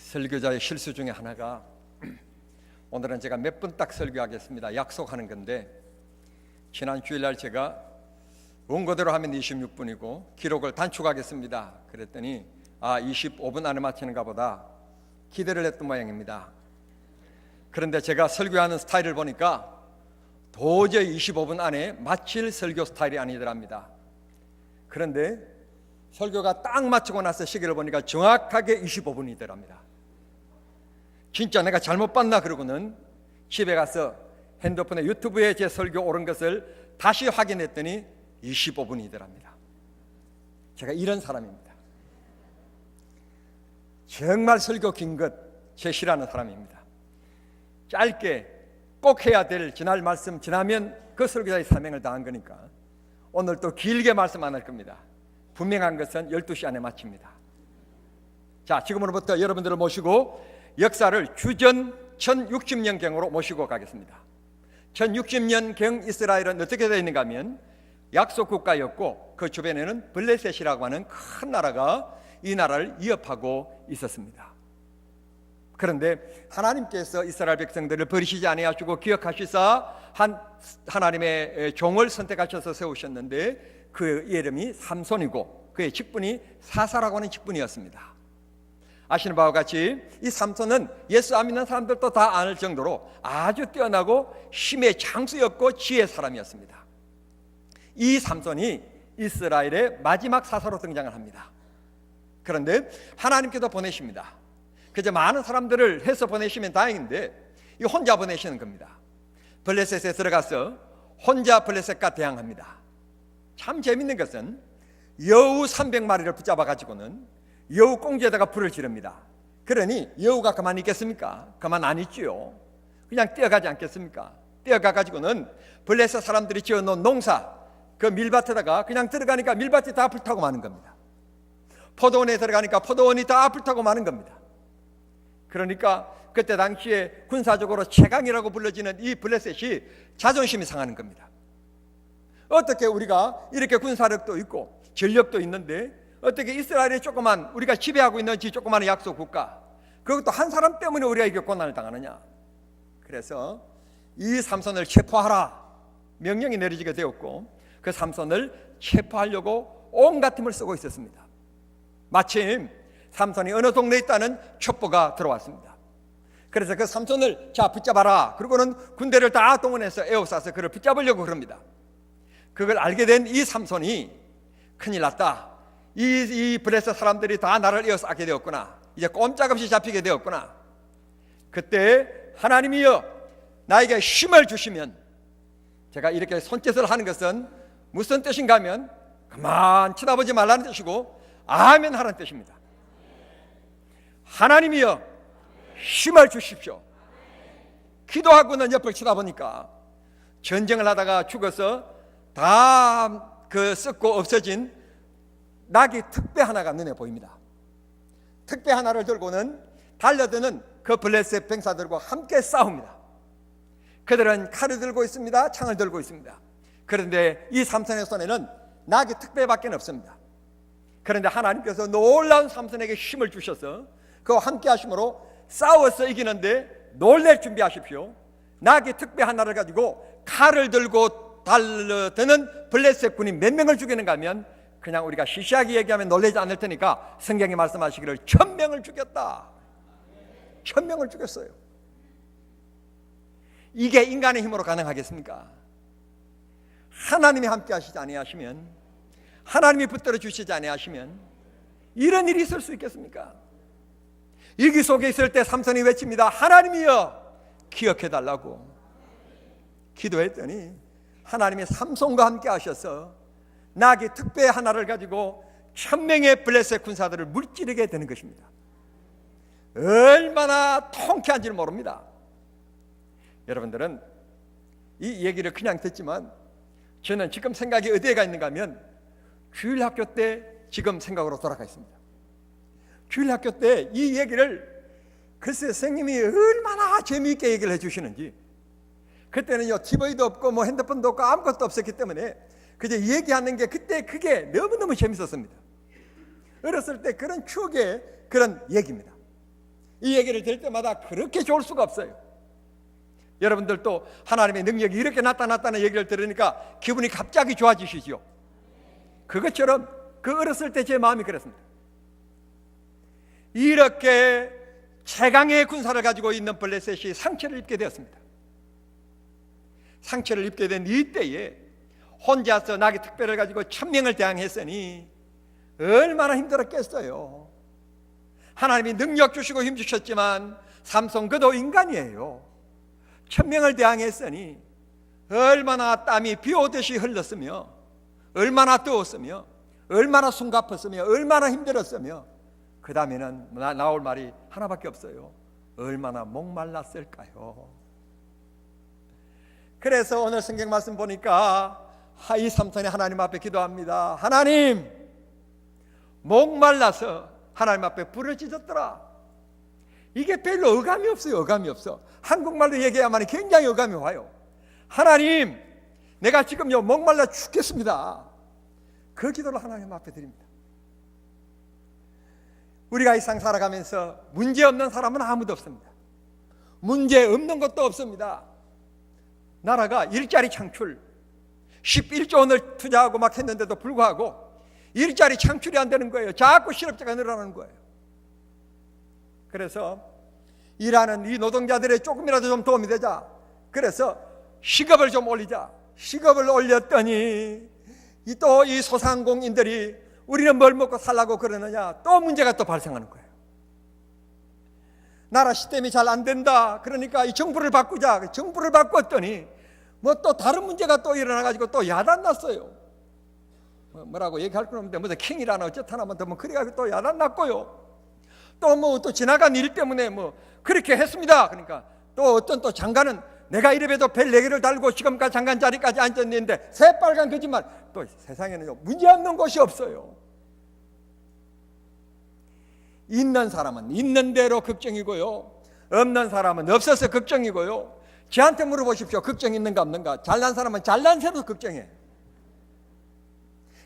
설교자의 실수 중에 하나가 오늘은 제가 몇 분 딱 설교하겠습니다. 약속하는 건데 지난 주일날 제가 원고대로 하면 26분이고 기록을 단축하겠습니다. 그랬더니 25분 안에 마치는가 보다 기대를 했던 모양입니다. 그런데 제가 설교하는 스타일을 보니까 도저히 25분 안에 마칠 설교 스타일이 아니더랍니다. 그런데 설교가 딱 마치고 나서 시계를 보니까 정확하게 25분이더랍니다. 진짜 내가 잘못 봤나 그러고는 집에 가서 핸드폰에 유튜브에 제 설교 옳은 것을 다시 확인했더니 25분이더랍니다. 제가 이런 사람입니다. 정말 설교 긴 것 제 싫어하는 사람입니다. 짧게 꼭 해야 될 지날 말씀 지나면 그 설교자의 사명을 다한 거니까 오늘 또 길게 말씀 안 할 겁니다. 분명한 것은 12시 안에 마칩니다. 자, 지금으로부터 여러분들을 모시고 역사를 주전 1060년경으로 모시고 가겠습니다. 1060년경 이스라엘은 어떻게 되어 있는가 하면 약속국가였고 그 주변에는 블레셋이라고 하는 큰 나라가 이 나라를 위협하고 있었습니다. 그런데 하나님께서 이스라엘 백성들을 버리시지 아니하시고 기억하시사 하나님의 종을 선택하셔서 세우셨는데 그 이름이 삼손이고 그의 직분이 사사라고 하는 직분이었습니다. 아시는 바와 같이 이 삼손은 예수 안 믿는 사람들도 다 아는 정도로 아주 뛰어나고 힘의 장수였고 지혜의 사람이었습니다. 이 삼손이 이스라엘의 마지막 사사로 등장을 합니다. 그런데 하나님께서 보내십니다. 그저 많은 사람들을 해서 보내시면 다행인데 이 혼자 보내시는 겁니다. 블레셋에 들어가서 혼자 블레셋과 대항합니다. 참 재밌는 것은 여우 300마리를 붙잡아 가지고는 여우 꽁지에다가 불을 지릅니다. 그러니 여우가 가만히 있겠습니까? 가만 안 있지요. 그냥 뛰어가지 않겠습니까? 뛰어가 가지고는 블레셋 사람들이 지어놓은 농사 그 밀밭에다가 그냥 들어가니까 밀밭이 다 불타고 마는 겁니다. 포도원에 들어가니까 포도원이 다 불타고 마는 겁니다. 그러니까 그때 당시에 군사적으로 최강이라고 불려지는 이 블레셋이 자존심이 상하는 겁니다. 어떻게 우리가 이렇게 군사력도 있고 전력도 있는데 어떻게 이스라엘이 조그만 우리가 지배하고 있는 지 조그마한 약속 국가 그것도 한 사람 때문에 우리가 이게 고난을 당하느냐. 그래서 이 삼손을 체포하라 명령이 내려지게 되었고 그 삼손을 체포하려고 온갖 힘을 쓰고 있었습니다. 마침 삼손이 어느 동네에 있다는 첩보가 들어왔습니다. 그래서 그 삼손을 붙잡아라. 그리고는 군대를 다 동원해서 에워싸서 그를 붙잡으려고 그럽니다. 그걸 알게 된 이 삼손이 큰일 났다. 이 블레셋 사람들이 다 나를 에워싸게 되었구나. 이제 꼼짝없이 잡히게 되었구나. 그때 하나님이여 나에게 힘을 주시면, 제가 이렇게 손짓을 하는 것은 무슨 뜻인가 하면 그만 쳐다보지 말라는 뜻이고 아멘 하라는 뜻입니다. 하나님이여 힘을 주십시오. 기도하고는 옆을 쳐다보니까 전쟁을 하다가 죽어서 다 그 썩고 없어진 낙이 특배 하나가 눈에 보입니다. 특배 하나를 들고는 달려드는 그 블레셋 병사들과 함께 싸웁니다. 그들은 칼을 들고 있습니다. 창을 들고 있습니다. 그런데 이 삼손의 손에는 낙이 특배밖에 없습니다. 그런데 하나님께서 놀라운 삼손에게 힘을 주셔서 그와 함께 하심으로 싸워서 이기는데 놀랄 준비하십시오. 낙이 특배 하나를 가지고 칼을 들고 달려드는 블레셋 군이 몇 명을 죽이는가 하면 그냥 우리가 시시하게 얘기하면 놀라지 않을 테니까 성경이 말씀하시기를 1000명을 죽였다. 1000명을 죽였어요. 이게 인간의 힘으로 가능하겠습니까? 하나님이 함께 하시지 아니하시면, 하나님이 붙들어 주시지 아니하시면 이런 일이 있을 수 있겠습니까? 위기 속에 있을 때 삼손이 외칩니다. 하나님이여 기억해달라고 기도했더니 하나님이 삼손과 함께 하셔서 낙이 특배 하나를 가지고 1000명의 블레셋 군사들을 물찌르게 되는 것입니다. 얼마나 통쾌한지를 모릅니다. 여러분들은 이 얘기를 그냥 듣지만 저는 지금 생각이 어디에 가 있는가 하면 주일학교 때 지금 생각으로 돌아가 있습니다. 주일학교 때 이 얘기를 글쎄 선생님이 얼마나 재미있게 얘기를 해주시는지, 그때는요 TV도 없고 뭐 핸드폰도 없고 아무것도 없었기 때문에 그저 얘기하는 게 그때 그게 너무너무 재밌었습니다. 어렸을 때 그런 추억의 그런 얘기입니다. 이 얘기를 들을 때마다 그렇게 좋을 수가 없어요. 여러분들도 하나님의 능력이 이렇게 나타났다는 얘기를 들으니까 기분이 갑자기 좋아지시죠. 그것처럼 그 어렸을 때 제 마음이 그랬습니다. 이렇게 최강의 군사를 가지고 있는 블레셋이 상처를 입게 되었습니다. 상처를 입게 된 이때에 혼자서 나귀 특별을 가지고 1000명을 대항했으니 얼마나 힘들었겠어요. 하나님이 능력 주시고 힘 주셨지만 삼손 그도 인간이에요. 1000명을 대항했으니 얼마나 땀이 비 오듯이 흘렀으며, 얼마나 뜨거웠으며, 얼마나 숨가팠으며, 얼마나 힘들었으며, 그 다음에는 나올 말이 하나밖에 없어요. 얼마나 목말랐을까요? 그래서 오늘 성경 말씀 보니까 이 삼손이 하나님 앞에 기도합니다. 하나님, 목말라서 하나님 앞에 부르짖었더라. 이게 별로 어감이 없어요. 어감이 없어. 한국말로 얘기해야만 굉장히 어감이 와요. 하나님, 내가 지금요 목말라 죽겠습니다. 그 기도를 하나님 앞에 드립니다. 우리가 이 세상 살아가면서 문제 없는 사람은 아무도 없습니다. 문제 없는 것도 없습니다. 나라가 일자리 창출 11조 원을 투자하고 막 했는데도 불구하고 일자리 창출이 안 되는 거예요. 자꾸 실업자가 늘어나는 거예요. 그래서 일하는 이 노동자들의 조금이라도 좀 도움이 되자. 그래서 시급을 좀 올리자. 시급을 올렸더니 또 이 소상공인들이 우리는 뭘 먹고 살라고 그러느냐, 또 문제가 또 발생하는 거예요. 나라 시스템이 잘 안 된다. 그러니까 이 정부를 바꾸자. 정부를 바꿨더니 뭐 또 다른 문제가 또 일어나가지고 또 야단 났어요. 뭐라고 얘기할 건 없는데 무슨 킹이라나 어쨌거나 뭐 그래가지고 또 야단 났고요. 또 뭐 또 지나간 일 때문에 뭐 그렇게 했습니다. 그러니까 또 어떤 또 장관은 내가 이래봬도 별 4개를 달고 지금까지 장관 자리까지 앉았는데 새빨간 거짓말. 또 세상에는요 문제 없는 곳이 없어요. 있는 사람은 있는 대로 걱정이고요, 없는 사람은 없어서 걱정이고요. 저한테 물어보십시오. 걱정 있는가 없는가. 잘난 사람은 잘난 대로 걱정해.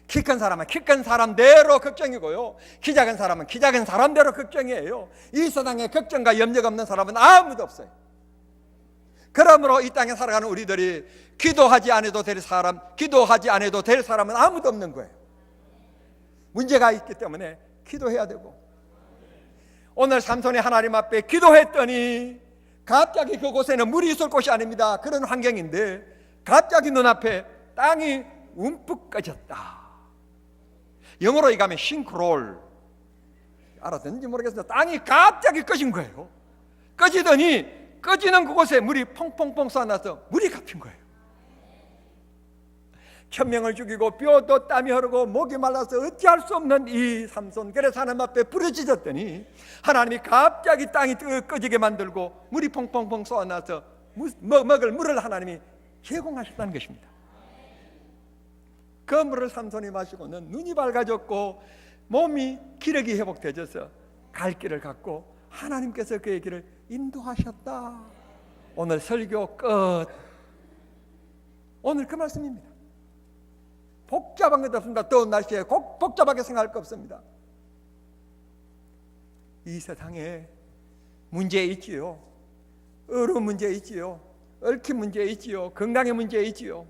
키 큰 사람은 키 큰 사람대로 걱정이고요, 키 작은 사람은 키 작은 사람대로 걱정이에요. 이 세상에 걱정과 염려가 없는 사람은 아무도 없어요. 그러므로 이 땅에 살아가는 우리들이 기도하지 않아도 될 사람, 기도하지 않아도 될 사람은 아무도 없는 거예요. 문제가 있기 때문에 기도해야 되고, 오늘 삼손이 하나님 앞에 기도했더니 갑자기 그곳에는 물이 있을 곳이 아닙니다. 그런 환경인데 갑자기 눈앞에 땅이 움푹 꺼졌다. 영어로 얘기하면 싱크롤, 알았는지 모르겠어요. 땅이 갑자기 꺼진 거예요. 꺼지더니 꺼지는 그곳에 물이 펑펑펑 쏟아나서 물이 갚인 거예요. 1000명을 죽이고 뼈도 땀이 흐르고 목이 말라서 어찌할 수 없는 이 삼손, 그래서 하나님 앞에 부르짖었더니 하나님이 갑자기 땅이 꺼지게 만들고 물이 펑펑펑 쏟아나서 먹을 물을 하나님이 제공하셨다는 것입니다. 그 물을 삼손이 마시고는 눈이 밝아졌고 몸이 기력이 회복되어서 갈 길을 갖고 하나님께서 그의 길을 인도하셨다. 오늘 설교 끝. 오늘 그 말씀입니다. 복잡한 것도 없습니다. 더운 날씨에 복잡하게 생각할 거 없습니다. 이 세상에 문제 있지요. 어려운 문제 있지요. 얽힌 문제 있지요. 건강의 문제 있지요.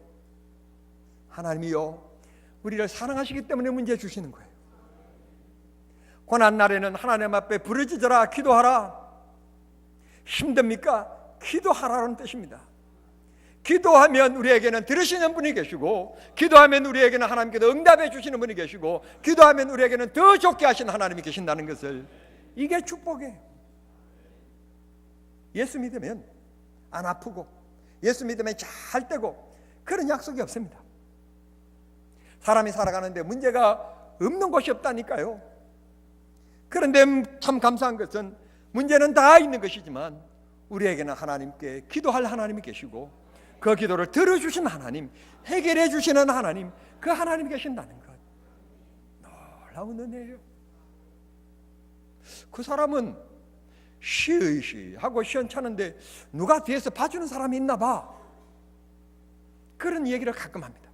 하나님이요, 우리를 사랑하시기 때문에 문제 주시는 거예요. 고난 날에는 하나님 앞에 부르짖어라, 기도하라. 힘듭니까? 기도하라는 뜻입니다. 기도하면 우리에게는 들으시는 분이 계시고, 기도하면 우리에게는 하나님께서 응답해 주시는 분이 계시고, 기도하면 우리에게는 더 좋게 하시는 하나님이 계신다는 것을, 이게 축복이에요. 예수 믿으면 안 아프고, 예수 믿으면 잘 되고, 그런 약속이 없습니다. 사람이 살아가는데 문제가 없는 곳이 없다니까요. 그런데 참 감사한 것은 문제는 다 있는 것이지만 우리에게는 하나님께 기도할 하나님이 계시고, 그 기도를 들어주신 하나님, 해결해 주시는 하나님, 그 하나님이 계신다는 것, 놀라운 은혜예요. 그 사람은 시하고 시원찮은데 누가 뒤에서 봐주는 사람이 있나 봐, 그런 얘기를 가끔 합니다.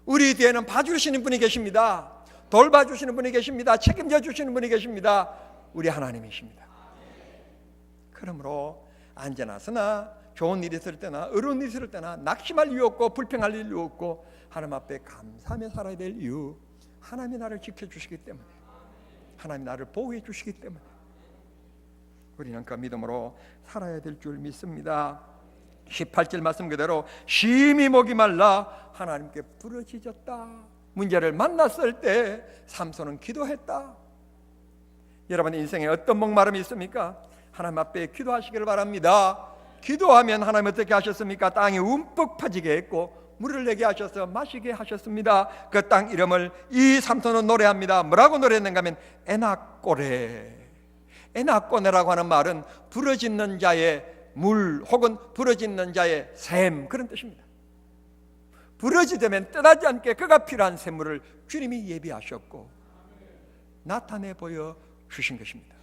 우리 뒤에는 봐주시는 분이 계십니다. 돌봐주시는 분이 계십니다. 책임져 주시는 분이 계십니다. 우리 하나님이십니다. 그러므로 언제나서나 좋은 일이 있을 때나 어려운 일이 있을 때나 낙심할 이유 없고 불평할 이유 없고 하나님 앞에 감사하며 살아야 될 이유, 하나님이 나를 지켜주시기 때문에, 하나님이 나를 보호해 주시기 때문에 우리는 그 믿음으로 살아야 될 줄 믿습니다. 18절 말씀 그대로 심히 목이 말라 하나님께 부르짖었다. 문제를 만났을 때 삼손은 기도했다. 여러분 인생에 어떤 목마름이 있습니까? 하나님 앞에 기도하시기를 바랍니다. 기도하면 하나님 어떻게 하셨습니까? 땅이 움푹 퍼지게 했고 물을 내게 하셔서 마시게 하셨습니다. 그 땅 이름을 이 삼손은 노래합니다. 뭐라고 노래했는가 하면 에낙고레. 에낙고레라고 하는 말은 부르짖는 자의 물 혹은 부르짖는 자의 샘, 그런 뜻입니다. 부르짖으면 떠나지 않게 그가 필요한 샘물을 주님이 예비하셨고 나타내 보여 주신 것입니다.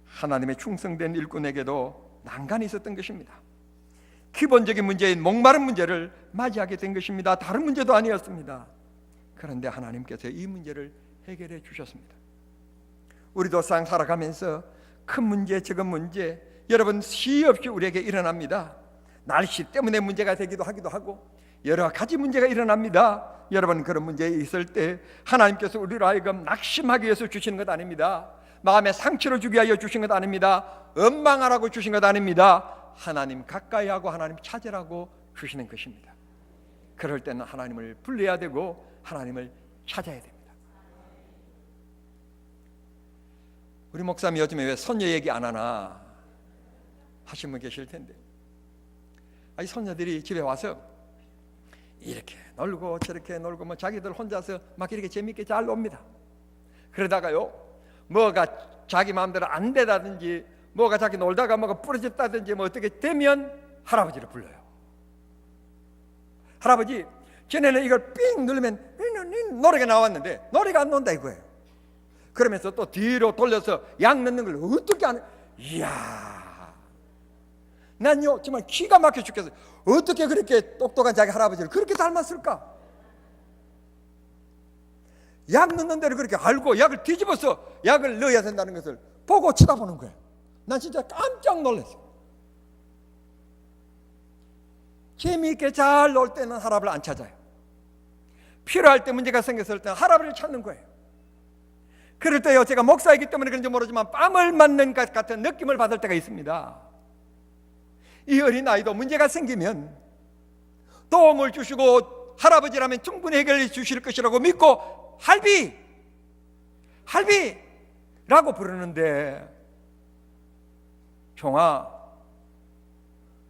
하나님의 충성된 일꾼에게도 난간이 있었던 것입니다. 기본적인 문제인 목마른 문제를 맞이하게 된 것입니다. 다른 문제도 아니었습니다. 그런데 하나님께서 이 문제를 해결해 주셨습니다. 우리도 세상 살아가면서 큰 문제, 적은 문제 여러분 시의 없이 우리에게 일어납니다. 날씨 때문에 문제가 되기도 하고 여러 가지 문제가 일어납니다. 여러분 그런 문제에 있을 때 하나님께서 우리로 하여금 낙심하기 위해서 주시는 것 아닙니다. 마음에 상처를 주기 위하여 주신 것 아닙니다. 원망하라고 주신 것 아닙니다. 하나님 가까이 하고 하나님 찾으라고 주시는 것입니다. 그럴 때는 하나님을 불러야 되고 하나님을 찾아야 됩니다. 우리 목사님 요즘에 왜 손녀 얘기 안 하나 하신 분 계실 텐데, 이 손녀들이 집에 와서 이렇게 놀고 저렇게 놀고 뭐 자기들 혼자서 막 이렇게 재밌게 잘 놉니다. 그러다가요 뭐가 자기 마음대로 안 되다든지 뭐가 자기 놀다가 뭐가 부러졌다든지 뭐 어떻게 되면 할아버지를 불러요. 할아버지 전에는 이걸 삥 누르면 노래가 나왔는데 노래가 안 나온다 이거예요. 그러면서 또 뒤로 돌려서 약 넣는 걸 어떻게 안 해? 이야, 난요 정말 기가 막혀 죽겠어요. 어떻게 그렇게 똑똑한 자기 할아버지를 그렇게 닮았을까? 약 넣는 대로 그렇게 알고 약을 뒤집어서 약을 넣어야 된다는 것을 보고 쳐다보는 거예요. 난 진짜 깜짝 놀랐어요. 재미있게 잘 놀 때는 할아버지를 안 찾아요. 필요할 때 문제가 생겼을 때는 할아버지를 찾는 거예요. 그럴 때요 제가 목사이기 때문에 그런지 모르지만 뺨을 맞는 것 같은 느낌을 받을 때가 있습니다. 이 어린아이도 문제가 생기면 도움을 주시고 할아버지라면 충분히 해결해 주실 것이라고 믿고 할비라고 부르는데, 종아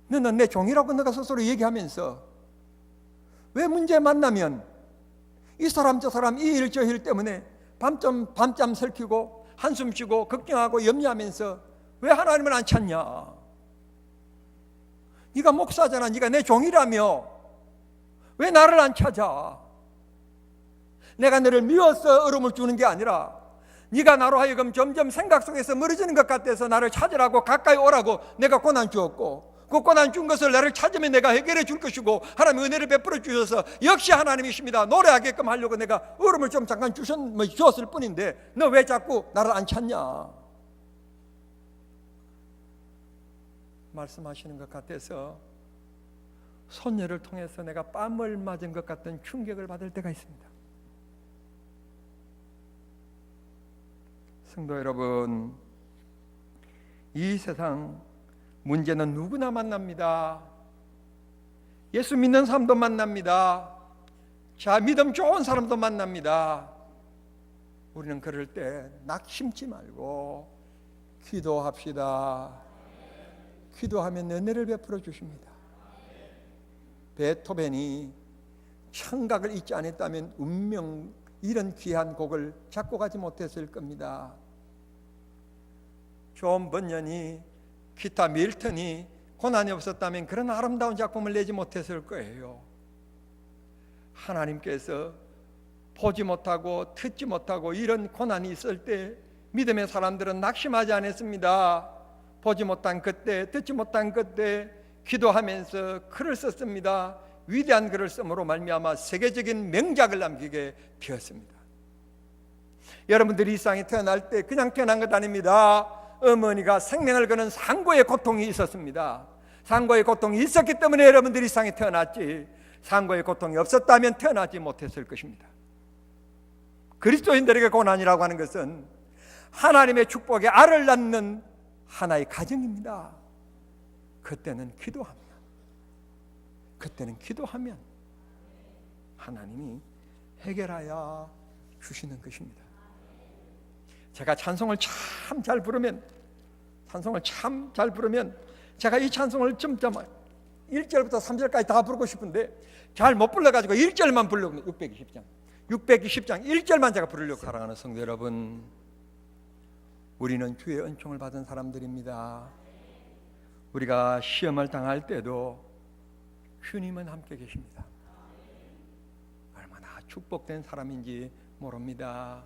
너는 내 종이라고 너가 스스로 얘기하면서 왜 문제 만나면 이 사람 저 사람 이 일 저 일 때문에 밤잠 설키고 한숨 쉬고 걱정하고 염려하면서 왜 하나님을 안 찾냐? 네가 목사잖아. 네가 내 종이라며 왜 나를 안 찾아? 내가 너를 미워서 어려움을 주는 게 아니라 네가 나로 하여금 점점 생각 속에서 멀어지는 것 같아서 나를 찾으라고 가까이 오라고 내가 고난 주었고, 그 고난 준 것을 나를 찾으면 내가 해결해 줄 것이고 하나님의 은혜를 베풀어 주셔서 역시 하나님이십니다. 노래하게끔 하려고 내가 얼음을 좀 잠깐 주었을 뿐인데 너 왜 자꾸 나를 안 찾냐? 말씀하시는 것 같아서 손녀를 통해서 내가 뺨을 맞은 것 같은 충격을 받을 때가 있습니다. 성도 여러분, 이 세상 문제는 누구나 만납니다. 예수 믿는 사람도 만납니다. 자, 믿음 좋은 사람도 만납니다. 우리는 그럴 때 낙심치 말고 기도합시다. 기도하면 은혜를 베풀어 주십니다. 베토벤이 청각을 잊지 않았다면 운명 이런 귀한 곡을 작곡하지 못했을 겁니다. 존 번연이, 기타 밀턴이 고난이 없었다면 그런 아름다운 작품을 내지 못했을 거예요. 하나님께서 보지 못하고 듣지 못하고 이런 고난이 있을 때 믿음의 사람들은 낙심하지 않았습니다. 보지 못한 그때, 듣지 못한 그때 기도하면서 글을 썼습니다. 위대한 글을 쓰므로 말미암아 세계적인 명작을 남기게 되었습니다. 여러분들이 이 세상에 태어날 때 그냥 태어난 것 아닙니다. 어머니가 생명을 거는 상고의 고통이 있었습니다. 상고의 고통이 있었기 때문에 여러분들이 이 세상에 태어났지, 상고의 고통이 없었다면 태어나지 못했을 것입니다. 그리스도인들에게 고난이라고 하는 것은 하나님의 축복에 알을 낳는 하나의 가정입니다. 그때는 기도하면 하나님이 해결하여 주시는 것입니다. 제가 찬송을 참 잘 부르면 제가 이 찬송을 좀 1절부터 3절까지 다 부르고 싶은데 잘 못 불러가지고 1절만 부르려고, 620장 1절만 제가 부르려고. 사랑하는 성도 여러분, 우리는 주의 은총을 받은 사람들입니다. 우리가 시험을 당할 때도 주님은 함께 계십니다. 얼마나 축복된 사람인지 모릅니다.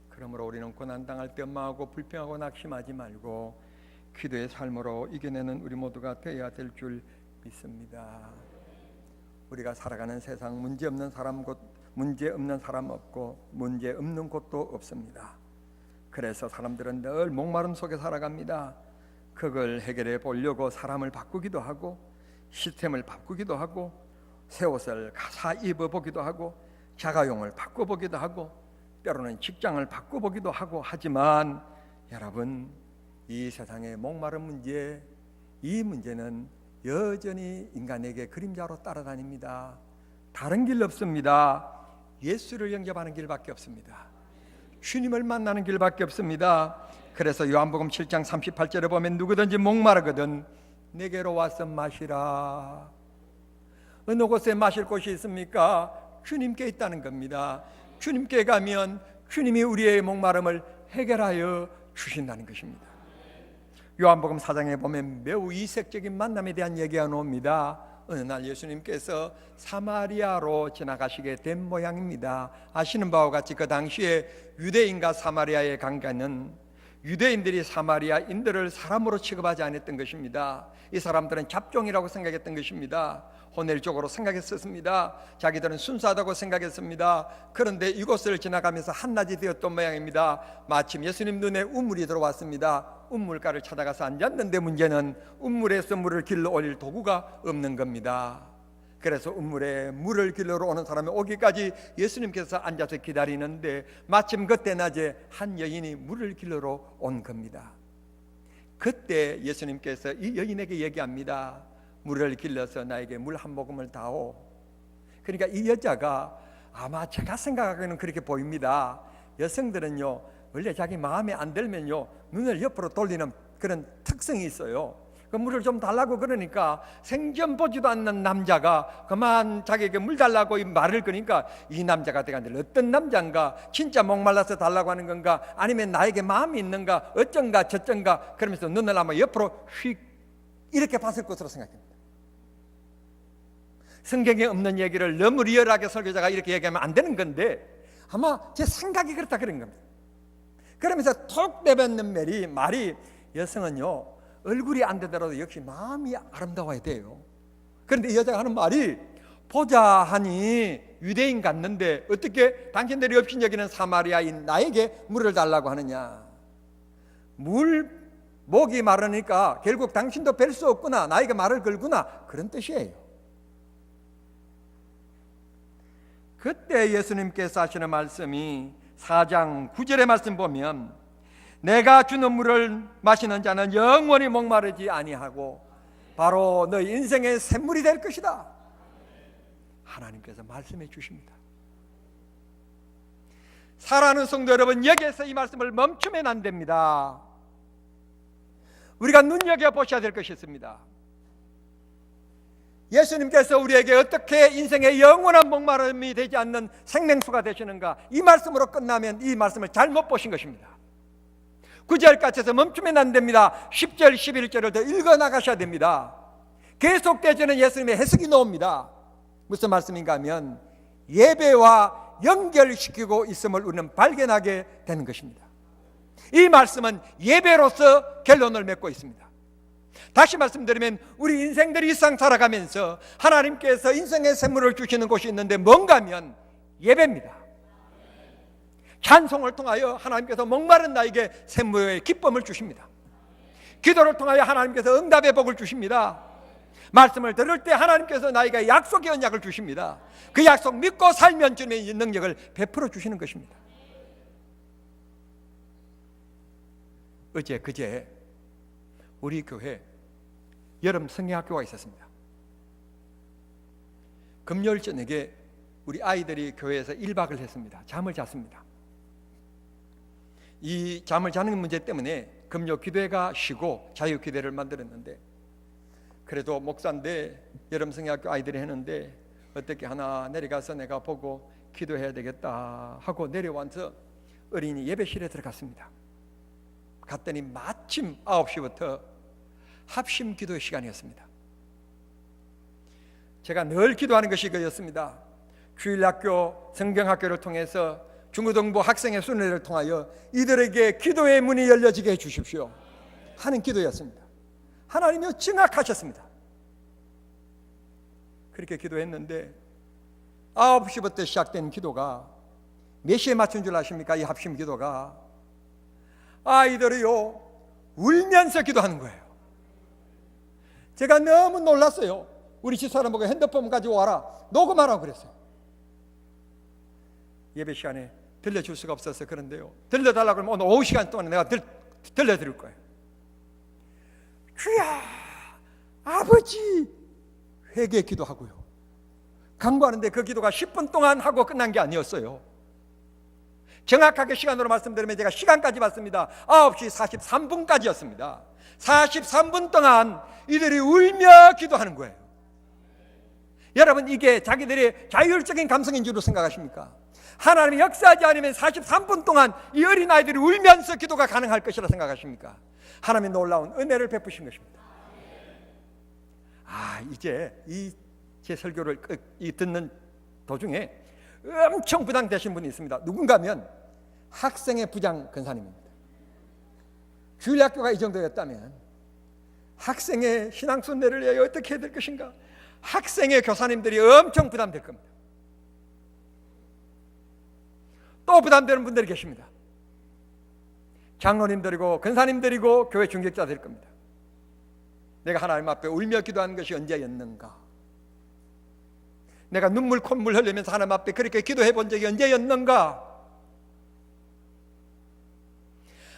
그러므로 우리는 고난당할 때 엄마하고 불평하고 낙심하지 말고 기도의 삶으로 이겨내는 우리 모두가 되어야 될 줄 믿습니다. 우리가 살아가는 세상 문제 없는 사람 없고 문제 없는 곳도 없습니다. 그래서 사람들은 늘 목마름 속에 살아갑니다. 그걸 해결해 보려고 사람을 바꾸기도 하고 시스템을 바꾸기도 하고 새 옷을 사 입어보기도 하고 자가용을 바꿔보기도 하고 때로는 직장을 바꿔보기도 하고 하지만 여러분, 이 세상의 목마른 문제, 이 문제는 여전히 인간에게 그림자로 따라다닙니다. 다른 길 없습니다. 예수를 영접하는 길밖에 없습니다. 주님을 만나는 길밖에 없습니다. 그래서 요한복음 7장 38절에 보면 누구든지 목마르거든 내게로 와서 마시라. 어느 곳에 마실 곳이 있습니까? 주님께 있다는 겁니다. 주님께 가면 주님이 우리의 목마름을 해결하여 주신다는 것입니다. 요한복음 4장에 보면 매우 이색적인 만남에 대한 얘기가 나옵니다. 어느 날 예수님께서 사마리아로 지나가시게 된 모양입니다. 아시는 바와 같이 그 당시에 유대인과 사마리아의 관계는 유대인들이 사마리아인들을 사람으로 취급하지 않았던 것입니다. 이 사람들은 잡종이라고 생각했던 것입니다. 혼혈적으로 생각했었습니다. 자기들은 순수하다고 생각했습니다. 그런데 이곳을 지나가면서 한낮이 되었던 모양입니다. 마침 예수님 눈에 우물이 들어왔습니다. 우물가를 찾아가서 앉았는데 문제는 우물에서 물을 길러 올릴 도구가 없는 겁니다. 그래서 우물에 물을 길러러 오는 사람이 오기까지 예수님께서 앉아서 기다리는데 마침 그때 낮에 한 여인이 물을 길러러 온 겁니다. 그때 예수님께서 이 여인에게 얘기합니다. 물을 길러서 나에게 물 한 모금을 다오. 그러니까 이 여자가 아마 제가 생각하기에는 그렇게 보입니다. 여성들은요 원래 자기 마음에 안 들면요 눈을 옆으로 돌리는 그런 특성이 있어요. 그 물을 좀 달라고 그러니까 생전 보지도 않는 남자가 그만 자기에게 물 달라고 말을 거니까 이 남자가 되간들 어떤 남자인가, 진짜 목말라서 달라고 하는 건가, 아니면 나에게 마음이 있는가, 어쩐가 저쩐가 그러면서 눈을 아마 옆으로 휙 이렇게 봤을 것으로 생각합니다. 성경에 없는 얘기를 너무 리얼하게 설교자가 이렇게 얘기하면 안 되는 건데 아마 제 생각이 그렇다 그런 겁니다. 그러면서 톡 내뱉는 말이 여성은요 얼굴이 안 되더라도 역시 마음이 아름다워야 돼요. 그런데 이 여자가 하는 말이 보자 하니 유대인 같는데 어떻게 당신들이 없인 여기는 사마리아인 나에게 물을 달라고 하느냐. 목이 마르니까 결국 당신도 뵐 수 없구나, 나에게 말을 걸구나, 그런 뜻이에요. 그때 예수님께서 하시는 말씀이 4장 9절의 말씀 보면 내가 주는 물을 마시는 자는 영원히 목마르지 아니하고 바로 너희 인생의 샘물이 될 것이다. 하나님께서 말씀해 주십니다. 사랑하는 성도 여러분, 여기에서 이 말씀을 멈추면 안 됩니다. 우리가 눈여겨보셔야 될 것이 있습니다. 예수님께서 우리에게 어떻게 인생의 영원한 목마름이 되지 않는 생명수가 되시는가, 이 말씀으로 끝나면 이 말씀을 잘못 보신 것입니다. 9절까지 해서 멈추면 안 됩니다. 10절, 11절을 더 읽어나가셔야 됩니다. 계속되지는 예수님의 해석이 나옵니다. 무슨 말씀인가 하면 예배와 연결시키고 있음을 우리는 발견하게 되는 것입니다. 이 말씀은 예배로서 결론을 맺고 있습니다. 다시 말씀드리면 우리 인생들이 일상 살아가면서 하나님께서 인생의 샘물을 주시는 곳이 있는데 뭔가 하면 예배입니다. 찬송을 통하여 하나님께서 목마른 나에게 샘물의 기쁨을 주십니다. 기도를 통하여 하나님께서 응답의 복을 주십니다. 말씀을 들을 때 하나님께서 나에게 약속의 언약을 주십니다. 그 약속 믿고 살면 주님의 능력을 베풀어 주시는 것입니다. 어제 그제 우리 교회 여름 성경학교가 있었습니다. 금요일 저녁에 우리 아이들이 교회에서 1박을 했습니다. 잠을 잤습니다. 이 잠을 자는 문제 때문에 금요 기도회가 쉬고 자유 기도회를 만들었는데, 그래도 목사인데 여름 성경학교 아이들이 했는데 어떻게 하나 내려가서 내가 보고 기도해야 되겠다 하고 내려와서 어린이 예배실에 들어갔습니다. 갔더니 마침 9시부터 합심 기도의 시간이었습니다. 제가 늘 기도하는 것이 그였습니다. 주일학교, 성경학교를 통해서 중고등부 학생의 순회를 통하여 이들에게 기도의 문이 열려지게 해주십시오 하는 기도였습니다. 하나님이 증악하셨습니다. 그렇게 기도했는데 9시부터 시작된 기도가 몇 시에 맞춘 줄 아십니까? 이 합심 기도가 아이들이요 울면서 기도하는 거예요. 제가 너무 놀랐어요. 우리 집사람 보고 핸드폰 가지고 와라 녹음하라고 그랬어요. 예배 시간에 들려줄 수가 없어서 그런데요, 들려달라고 하면 오늘 오후 시간 동안 내가 들려드릴 거예요. 주야 아버지 회개 기도하고요, 간구하는데 그 기도가 10분 동안 하고 끝난 게 아니었어요. 정확하게 시간으로 말씀드리면 제가 시간까지 봤습니다. 9시 43분까지였습니다 43분 동안 이들이 울며 기도하는 거예요. 여러분, 이게 자기들의 자율적인 감성인 줄로 생각하십니까? 하나님이 역사하지 않으면 43분 동안 이 어린아이들이 울면서 기도가 가능할 것이라 생각하십니까? 하나님의 놀라운 은혜를 베푸신 것입니다. 이제 제 설교를 듣는 도중에 엄청 부담되신 분이 있습니다. 누군가 하면 학생의 부장 근사님입니다. 주일학교가 이 정도였다면 학생의 신앙순례를 위하여 어떻게 해야 될 것인가? 학생의 교사님들이 엄청 부담될 겁니다. 또 부담되는 분들이 계십니다. 장로님들이고 근사님들이고 교회 중직자들일 겁니다. 내가 하나님 앞에 울며 기도하는 것이 언제였는가? 내가 눈물 콧물 흘리면서 하나님 앞에 그렇게 기도해 본 적이 언제였는가?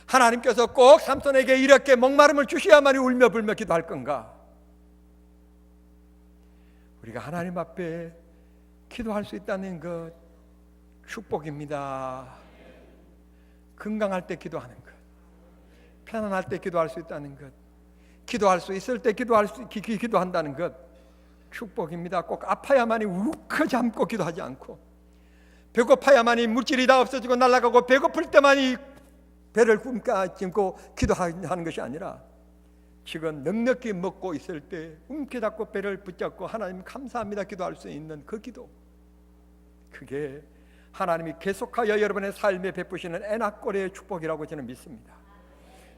하나님께서 꼭 삼손에게 이렇게 목마름을 주셔야만이 울며 불며 기도할 건가? 우리가 하나님 앞에 기도할 수 있다는 것 축복입니다. 건강할 때 기도하는 것, 편안할 때 기도할 수 있다는 것, 기도할 수 있을 때 기도한다는 것 축복입니다. 꼭 아파야만이 우크잠고 기도하지 않고, 배고파야만이 물질이 다 없어지고 날아가고 배고플 때만이 배를 꿈꿔 기도하는 것이 아니라 지금 넉넉히 먹고 있을 때 움켜잡고 배를 붙잡고 하나님 감사합니다 기도할 수 있는 그 기도, 그게 하나님이 계속하여 여러분의 삶에 베푸시는 에나꼬레의 축복이라고 저는 믿습니다.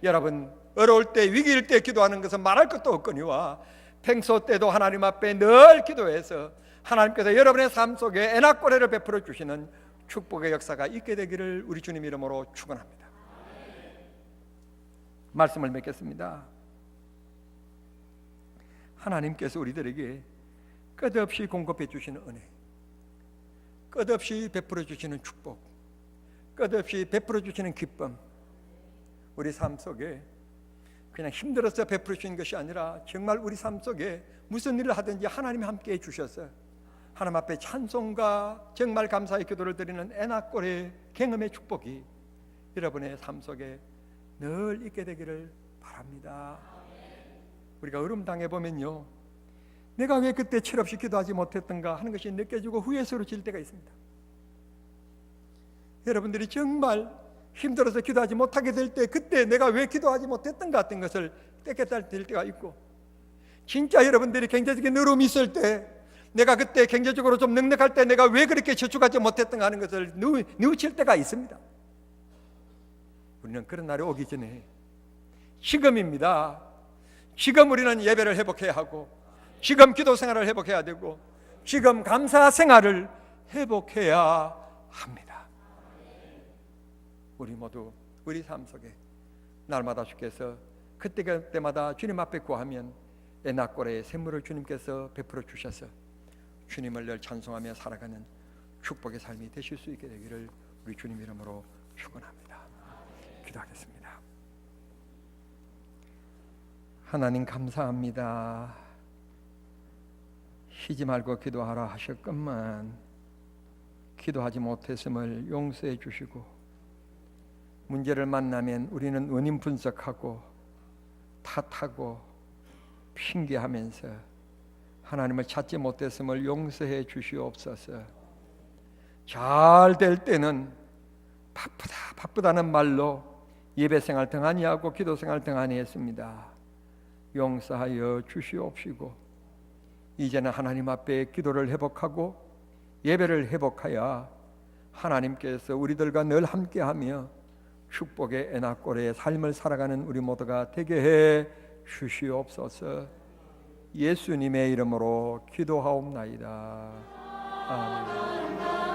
여러분, 어려울 때 위기일 때 기도하는 것은 말할 것도 없거니와 평소 때도 하나님 앞에 늘 기도해서 하나님께서 여러분의 삶 속에 에나꼬레를 베풀어 주시는 축복의 역사가 있게 되기를 우리 주님 이름으로 축원합니다. 말씀을 맺겠습니다. 하나님께서 우리들에게 끝없이 공급해 주시는 은혜, 끝없이 베풀어 주시는 축복, 끝없이 베풀어 주시는 기쁨, 우리 삶 속에 그냥 힘들어서 베풀어 주시는 것이 아니라 정말 우리 삶 속에 무슨 일을 하든지 하나님이 함께 해주셔서 하나님 앞에 찬송과 정말 감사의 기도를 드리는 에나꼬레 경험의 축복이 여러분의 삶 속에 늘 있게 되기를 바랍니다. 우리가 어려움 당해보면요, 내가 왜 그때 철없이 기도하지 못했던가 하는 것이 느껴지고 후회스러워질 때가 있습니다. 여러분들이 정말 힘들어서 기도하지 못하게 될 때 그때 내가 왜 기도하지 못했던가 같은 것을 깨닫게 될 때가 있고, 진짜 여러분들이 경제적인 어려움이 있을 때 내가 그때 경제적으로 좀 넉넉할 때 내가 왜 그렇게 저축하지 못했던가 하는 것을 뉘우칠 때가 있습니다. 우리는 그런 날이 오기 전에 지금입니다. 지금 우리는 예배를 회복해야 하고, 지금 기도 생활을 회복해야 되고, 지금 감사 생활을 회복해야 합니다. 우리 모두 우리 삶 속에 날마다 주께서 그때마다 주님 앞에 구하면 에나꼴의 샘물을 주님께서 베풀어 주셔서 주님을 늘 찬송하며 살아가는 축복의 삶이 되실 수 있게 되기를 우리 주님 이름으로 축원합니다. 기도하겠습니다. 하나님 감사합니다. 쉬지 말고 기도하라 하셨건만 기도하지 못했음을 용서해 주시고, 문제를 만나면 우리는 원인 분석하고 탓하고 핑계하면서 하나님을 찾지 못했음을 용서해 주시옵소서. 잘 될 때는 바쁘다는 말로 예배생활 등한히 하고 기도생활 등한히 했습니다. 용서하여 주시옵시고, 이제는 하나님 앞에 기도를 회복하고 예배를 회복하여 하나님께서 우리들과 늘 함께하며 축복의 에나꼴의 삶을 살아가는 우리 모두가 되게 해 주시옵소서. 예수님의 이름으로 기도하옵나이다. 아멘.